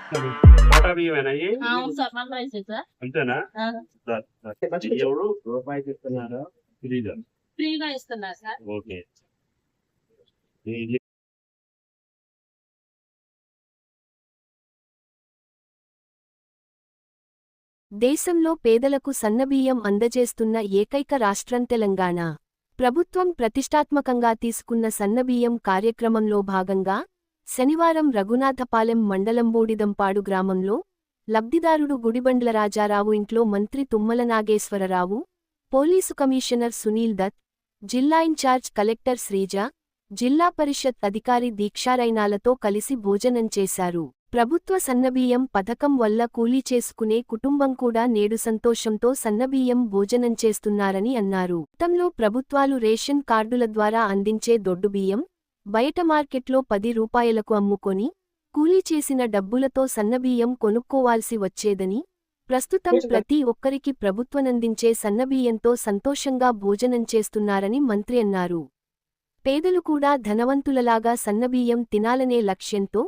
Quota బియ్యమేనా ఇయి? అవును sir. మన రైసే సార్. అంతేనా? ఆ! ఎవరు రూపాయికి ఇస్తున్నారా? తెలీదా? ఫ్రీగా ఇస్తున్నారు సార్. ఓకే. ఇది దేశంలో పేదలకు సన్నబియ్యం అందజేస్తున్న ఏకైక రాష్ట్రం తెలంగాణ. ప్రభుత్వం ప్రతిష్టాత్మకంగా తీసుకున్న సన్నబియ్యం కార్యక్రమంలో భాగంగా శనివారం రఘునాథపాలెం మండలం బూడిదంపాడు గ్రామంలో లబ్ధిదారుడు గుడిబండ్ల రాజారావు ఇంట్లో మంత్రి తుమ్మల నాగేశ్వరరావు, పోలీసు కమిషనర్ సునీల్ దత్, జిల్లా ఇన్ఛార్జ్ కలెక్టర్ శ్రీజ, జిల్లా పరిషత్ అధికారి దీక్షారైనాలతో కలిసి భోజనం చేశారు. ప్రభుత్వ సన్నబియ్యం పథకం వల్ల కూలీ చేసుకునే కుటుంబం కూడా నేడు సంతోషంతో సన్నబియ్యం భోజనం చేస్తున్నారని అన్నారు. గతంలో ప్రభుత్వాలు రేషన్ కార్డుల ద్వారా అందించే దొడ్డుబియ్యం బయట మార్కెట్లో 10 రూపాయలకు అమ్ముకొని కూలీ చేసిన డబ్బులతో సన్నబియ్యం కొనుక్కోవాల్సి వచ్చేదని, ప్రస్తుతం ప్రతి ఒక్కరికి ప్రభుత్వనందించే సన్నబియ్యంతో సంతోషంగా భోజనం చేస్తున్నారని మంత్రి అన్నారు. పేదలు కూడా ధనవంతులలాగా సన్నబియ్యం తినాలనే లక్ష్యంతో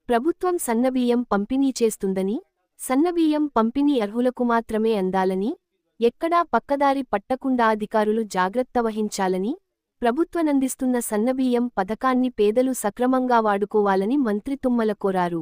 ప్రభుత్వం సన్నబియ్యం పంపిణీ చేస్తుందని, సన్నబియ్యం పంపిణీ అర్హులకు మాత్రమే అందాలని, ఎక్కడా పక్కదారి పట్టకుండా అధికారులు జాగ్రత్త వహించాలని, ప్రభుత్వనందిస్తున్న సన్నబియ్యం పథకాన్ని పేదలు సక్రమంగా వాడుకోవాలని మంత్రి తుమ్మల కోరారు.